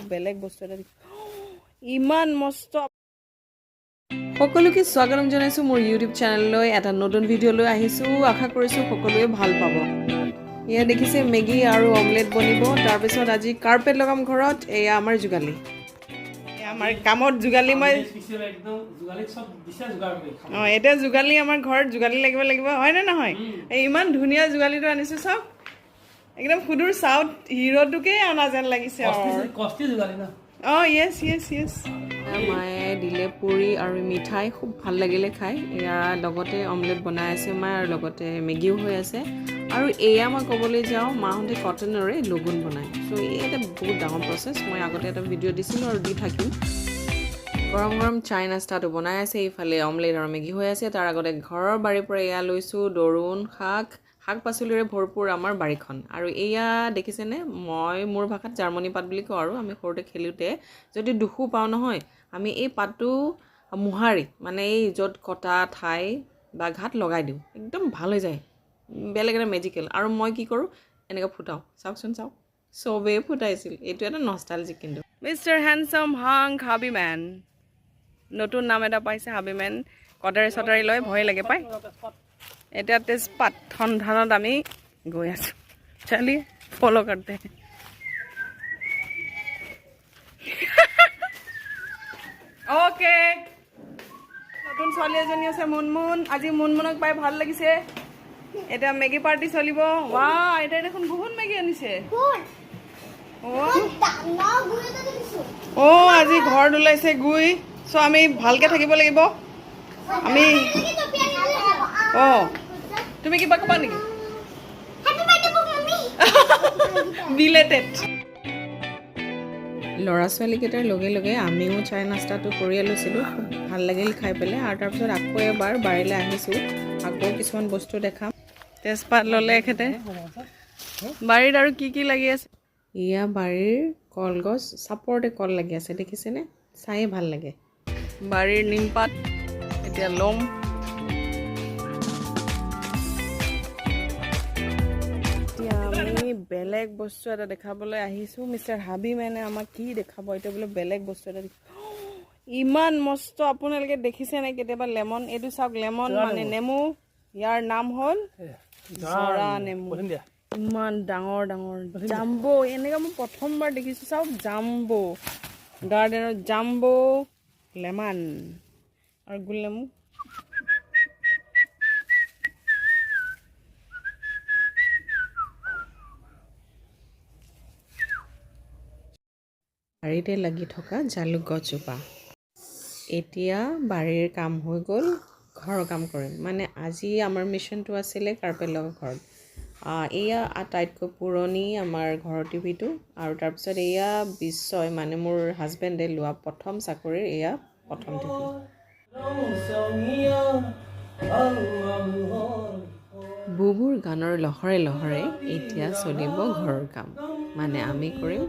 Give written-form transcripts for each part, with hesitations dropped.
বেলেগ বস্তু এটা ইমান মস্ত সকলোকে স্বাগতম জনাইছো মোৰ ইউটিউব চেনেললৈ এটা নতুন ভিডিঅ' লৈ আহিছো আশা কৰিছো সকলোৱে ভাল পাব ইয়া দেখিছে মেগী আৰু অমলেট বনিব তাৰ পিছত আজি কাৰ্পেট লগাম ঘৰত এয়া আমাৰ জুগালি আমাৰ কামত জুগালি মই একদম জুগালি সব দিশা জুগাৰ কৰি খাম এটা জুগালি আমাৰ ঘৰত জুগালি লাগিব হয় না নহয় এই ইমান ধুনিয়া জুগালিটো আনিছো সব একদম খুদুৰ সাউথ হিৰোটোকে আনা যেন লাগিছে কষ্টি জুগালি না yes মায়ে দিলে পুৰি আৰু মিঠাই খুব ভাল লাগিলে খাই এয়া লগতে অমলেট বনাই আছে মায়ে আৰু লগতে মেগীও হৈ আছে আৰু এয়া মই ক'বলৈ যাওঁ মাহঁতে কটনৰে লগুন বনায় চ' এটা বহুত ডাঙৰ প্ৰচেছ মই আগতে এটা ভিডিঅ' দিছিলোঁ আৰু দি থাকিম গৰম গৰম চাই নাস্তাটো বনাই আছে এইফালে অমলেট আৰু মেগী হৈ আছে তাৰ আগতে ঘৰৰ বাৰীৰ পৰা এয়া লৈছোঁ দৰুণ শাক পাচলিৰে ভৰপূৰ আমাৰ বাৰীখন আৰু এয়া দেখিছেনে মই মোৰ ভাষাত জাৰ্মনী পাত বুলি কওঁ আৰু আমি সৰুতে খেলোঁতে যদি দুখো পাওঁ নহয় আমি এই পাতটো মোহাৰি মানে এই য'ত কটা ঠাই বা ঘাট লগাই দিওঁ একদম ভাল হৈ যায় বেলেগ এটা মেজিকেল আৰু মই কি কৰোঁ এনেকৈ ফুটাওঁ চাওকচোন চাওক চবেই ফুটাইছিল এইটো এটা নষ্টালজিক কিন্তু মিষ্টাৰ হেণ্ডচাম হাং হাবিমেন নতুন নাম এটা পাইছে হাবিমেন কটাৰী চটাৰী লৈ ভয় লাগে পাই এতিয়া তেজপাত সন্ধানত আমি গৈ আছোঁ চলিয়ে ফলো কৰতে ওকে নতুন ছোৱালী এজনী আছে মুনমুন আজি মুনমুনক পাই ভাল লাগিছে এটা মেগী পাৰ্টি চলিব ৱাও এটা দেখোন বহুত মেগী আনিছে আজি ঘৰত ওলাইছে গুই চ' আমি ভালকে থাকিব লাগিব আমি তুমি কিবা ক'বা নেকি বিলেটেড ল'ৰা ছোৱালীকেইটাৰ লগে লগে আমিও চাই নাস্তাটো কৰি লৈছিলোঁ খুব ভাল লাগিল খাই পেলাই আৰু তাৰপিছত আকৌ এবাৰ বাৰীলৈ আহিছোঁ আকৌ কিছুমান বস্তু দেখাম তেজপাত ল'লে এখেতে বাৰীত আৰু কি লাগি আছে ইয়া বাৰীৰ কলগছ চাপৰতে কল লাগি আছে দেখিছেনে চায়ে ভাল লাগে বাৰীৰ নিমপাত এতিয়া ল'ম বেলেগ বস্তু এটা দেখাবলৈ আহিছোঁ মিষ্টাৰ হাবিমেনে আমাক কি দেখাব এতিয়া বোলে বেলেগ বস্তু এটা ইমান মস্ত আপোনালোকে দেখিছেনে কেতিয়াবা লেমন এইটো চাওক লেমন মানে নেমু ইয়াৰ নাম হ'ল জৰা নেমু ইমান ডাঙৰ জাম্বো এনেকৈ মই প্ৰথমবাৰ দেখিছোঁ চাওক জাম্বো গাৰ্ডেনত জাম্বো লেমন আৰু গোল নেমু বাৰীতে লাগি থকা জালুক গছজোপা এতিয়া বাৰীৰ কাম হৈ গ'ল ঘৰৰ কাম কৰিম মানে আজি আমাৰ মিছনটো আছিলে কাৰ্পেট লগা ঘৰত এয়া আটাইতকৈ পুৰণি আমাৰ ঘৰৰ টিভিটো আৰু তাৰপিছত এয়া বিশ্বই মানে মোৰ হাজবেণ্ডে লোৱা প্ৰথম চাকৰিৰ এয়া প্ৰথম টিভি বুবুৰ গানৰ লহৰে এতিয়া চলিব ঘৰৰ কাম মানে আমি কৰিম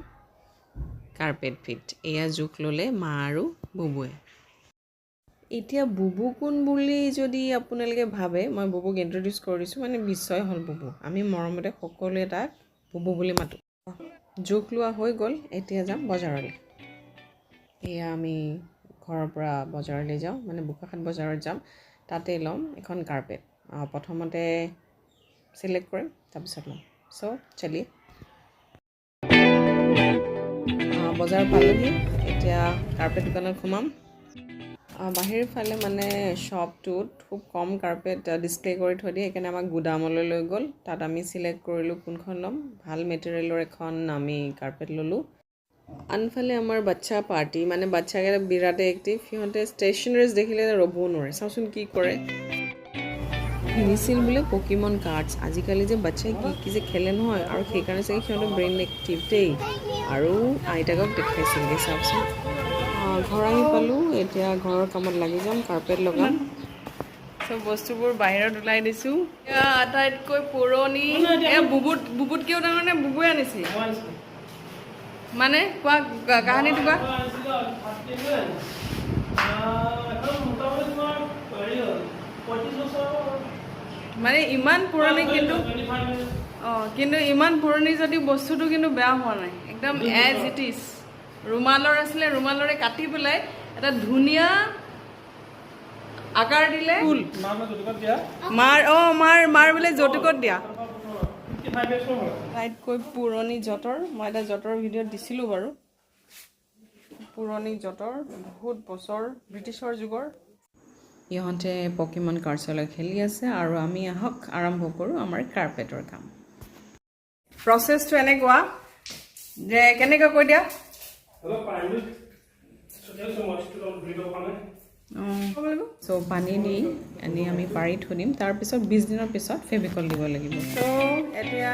কাৰ্পেট ফিট এয়া জোখ ল'লে মা আৰু বুবুৱে এতিয়া বুবু কোন বুলি যদি আপোনালোকে ভাবে মই বুবুক ইণ্ট্ৰডিউচ কৰি দিছোঁ মানে বিশ্বই হ'ল বুবু আমি মৰমতে সকলোৱে তাক বুবু বুলি মাতোঁ জোখ লোৱা হৈ গ'ল এতিয়া যাম বজাৰলৈ এয়া আমি ঘৰৰ পৰা বজাৰলৈ যাওঁ মানে বোকাখাট বজাৰত যাম তাতে ল'ম এখন কাৰ্পেট প্ৰথমতে চিলেক্ট কৰিম তাৰপিছত ল'ম চ' চলিয়ে বজাৰ পালোহি এতিয়া কাৰ্পেট দোকানত সোমাম বাহিৰ ফালে মানে শ্বপটোত খুব কম কাৰ্পেট ডিছপ্লে কৰি থৈ দিয়ে সেইকাৰণে আমাক গুদামলৈ লৈ গ'ল তাত আমি চিলেক্ট কৰিলোঁ কোনখন ল'ম ভাল মেটেৰিয়েলৰ এখন আমি কাৰ্পেট ল'লোঁ আনফালে আমাৰ বাচ্ছা পাৰ্টি মানে বাচ্ছাকেইটা বিৰাটেই এক্টিভ সিহঁতে ষ্টেচনাৰিজ দেখিলে ৰ'বও নোৱাৰে চাওঁচোন কি কৰে কিনিছিল বোলে পকিমন কাৰ্ডছ আজিকালি যে বাচ্ছাই কি যে খেলে নহয় আৰু সেইকাৰণে চাগে সিহঁতৰ ব্ৰেইন এক্টিভ দেই আৰু আইতাকক দেখাইছিলগৈ চাওকচোন ঘৰ আহি পালোঁ এতিয়া ঘৰৰ কামত লাগি যাম কাৰ্পেট লগাম চব বস্তুবোৰ বাহিৰত ওলাই দিছোঁ আটাইতকৈ পুৰণি বুবুতকৈও ডাঙৰ নে বুবুৱে আনিছে মানে কোৱা কাহিনীটো কোৱা মানে ইমান পুৰণি কিন্তু কিন্তু ইমান পুৰণি যদি বস্তুটো কিন্তু বেয়া হোৱা নাই একদম এজ ইট ইজ ৰুমালৰ আছিলে ৰুমালৰে কাটি পেলাই এটা ধুনীয়া আকাৰ দিলে ফুল মাৰ বোলে যৌতুকত দিয়া আটাইতকৈ পুৰণি যঁতৰ মই এটা যঁতৰ ভিডিঅ'ত দিছিলোঁ বাৰু পুৰণি যঁতৰ বহুত বছৰ ব্ৰিটিছৰ যুগৰ ইহঁতে পকিমন কাৰ্ডছলৈ খেলি আছে আৰু আমি আহক আৰম্ভ কৰোঁ আমাৰ কাৰ্পেটৰ কাম প্ৰচেছটো এনেকুৱা যে কেনেকৈ কৈ দিয়া চ' পানী দি আনি আমি পাৰি থৈ দিম তাৰপিছত 20 দিনৰ পিছত ফেভিকল দিব লাগিব চ' এতিয়া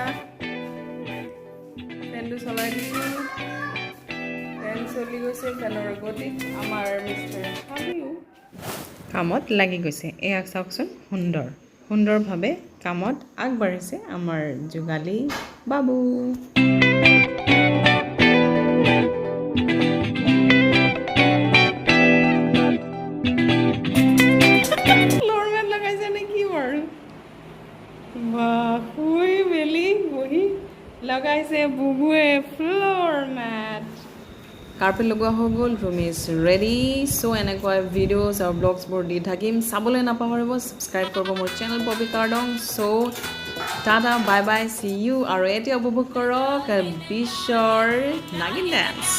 ফেনটো চলাই দিছোঁ ফেন চলি গৈছে ফেনৰ গতিত আমাৰ মিষ্টাৰ কামত লাগি গৈছে এয়া চাওকচোন সুন্দৰভাৱে কামত আগবাঢ়িছে আমাৰ যোগালী বাবু ফ্ল'ৰমেট লগাইছে নে কি বাৰু শুই মেলি বহি লগাইছে বুবুৱে ফ্ল'ৰমেট কাৰ্পেট লগোৱা হৈ গ'ল ৰুম ইজ ৰেডি চ' এনেকুৱা ভিডিঅ'জ আৰু ব্লগছবোৰ দি থাকিম চাবলৈ নাপাহৰিব ছাবস্ক্ৰাইব কৰিব মোৰ channel Popi Kardong so' tata bye bye see you আৰু এতিয়া উপভোগ কৰক বিশ্বৰ নাগিন ডান্স